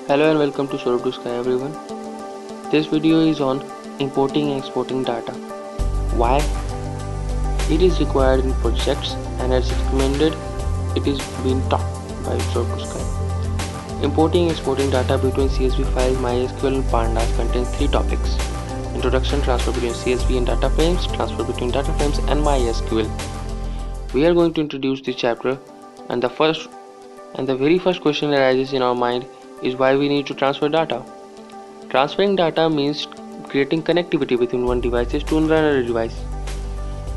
Hello and welcome to Swaroop2sky everyone. This video is on importing and exporting data. Why it is required in projects and as recommended it is being taught by Swaroop2sky. Importing and exporting data between CSV files, MySQL and Pandas contains 3 topics. Introduction, transfer between CSV and data frames, transfer between data frames and MySQL. We are going to introduce this chapter and the very first question that arises in our mind is why we need to transfer data. Transferring data means creating connectivity between one device to another device,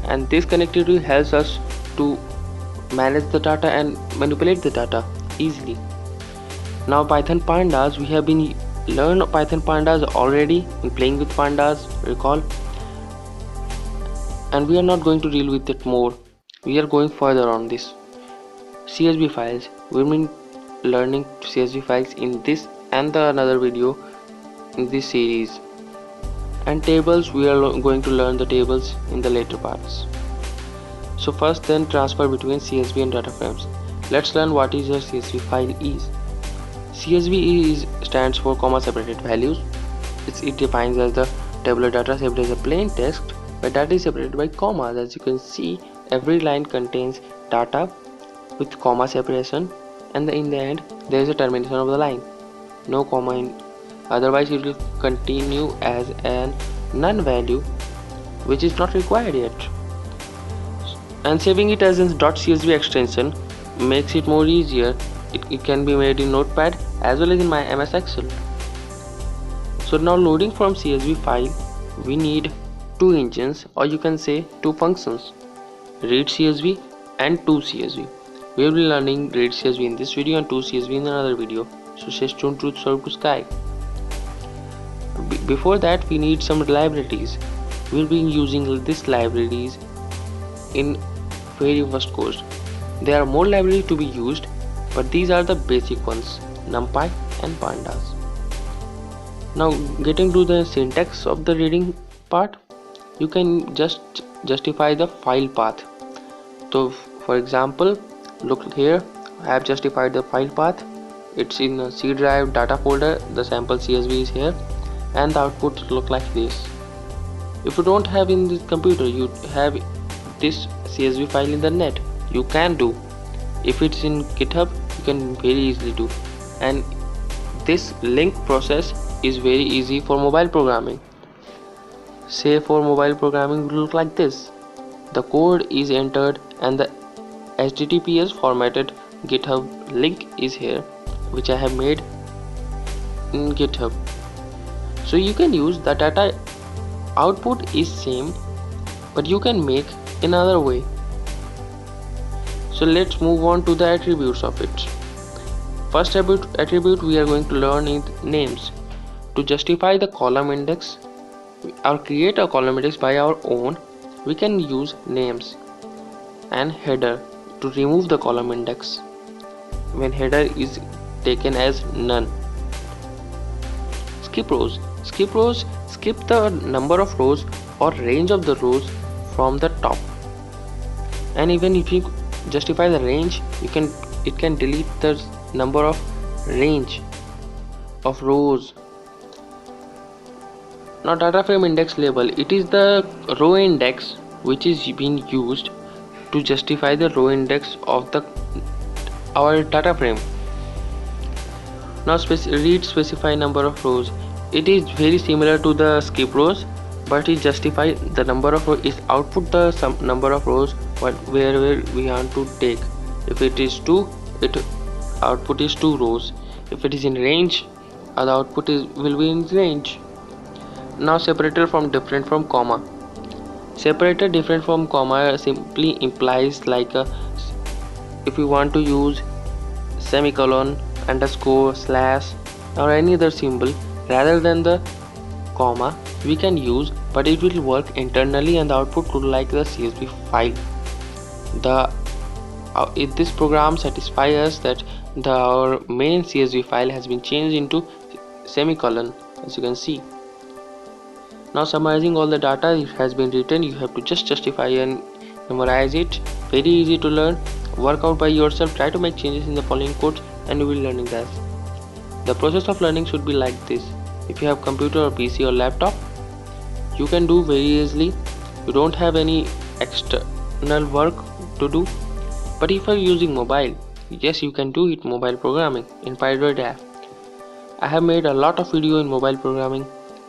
and this connectivity helps us to manage the data and manipulate the data easily. Now Python Pandas, we have been learned Python Pandas already in playing with Pandas, recall, and we are not going to deal with it more. We are going further on this. CSV files, we've been learning CSV files in this and the another video in this series, and tables, we are going to learn the tables in the later parts. So first then transfer between CSV and data frames. Let's learn what is a CSV file is. CSV stands for comma separated values. It defines as the tabular data saved as a plain text where data is separated by commas. As you can see, every line contains data with comma separation, and in the end there is a termination of the line, no comma in, otherwise it will continue as an none value which is not required yet. And saving it as a .csv extension makes it more easier. It can be made in Notepad as well as in my MS Excel. So now loading from CSV file, we need two engines, or you can say two functions, read CSV and to CSV. We will be learning read CSV in this video and to CSV in another video, so stay tuned to Swaroop2sky. Before that, we need some libraries. We will be using these libraries in very first course. There are more libraries to be used, but these are the basic ones, NumPy and Pandas. Now getting to the syntax of the reading part, you can just justify the file path. So for example, look here, I have justified the file path. It's in a C drive data folder, the sample CSV is here, and the output look like this. If you don't have in this computer, you have this CSV file in the net, you can do. If it's in GitHub, you can very easily do. And this link process is very easy for mobile programming. Say for mobile programming will look like this. The code is entered and the HTTPS formatted GitHub link is here, which I have made in GitHub. So you can use the data output is same, but you can make another way. So let's move on to the attributes of it. First attribute we are going to learn is names. To justify the column index or create a column index by our own, we can use names. And header, to remove the column index when header is taken as none. Skip rows skip the number of rows or range of the rows from the top, and even if you justify the range, it can delete the number of range of rows. Now data frame index label, it is the row index which is being used to justify the row index of our data frame. Now read specify number of rows, it is very similar to the skip rows, but it justify the number of rows, is output the some number of rows wherever we want to take. If it is 2, it output is 2 rows. If it is in range, the output will be in range. Now separator from different from comma. Separator different from comma simply implies like if you want to use semicolon, underscore, slash or any other symbol rather than the comma, we can use, but it will work internally and the output would like the CSV file. If this program satisfies us that our main CSV file has been changed into semicolon, as you can see. Now summarizing all the data it has been written, you have to just justify and memorize it. Very easy to learn. Work out by yourself, try to make changes in the following codes and you will learning that. The process of learning should be like this. If you have computer or PC or laptop, you can do very easily. You don't have any external work to do. But if you are using mobile, yes, you can do it. Mobile programming in Python app. I have made a lot of video in mobile programming.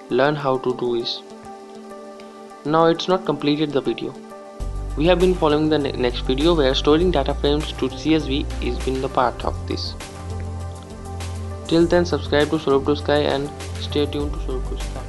Learn how to do this. Now it's not completed the video. We have been following the next video where storing data frames to CSV is been the part of this. Till then, subscribe to Swaroop2sky and stay tuned to Swaroop2sky.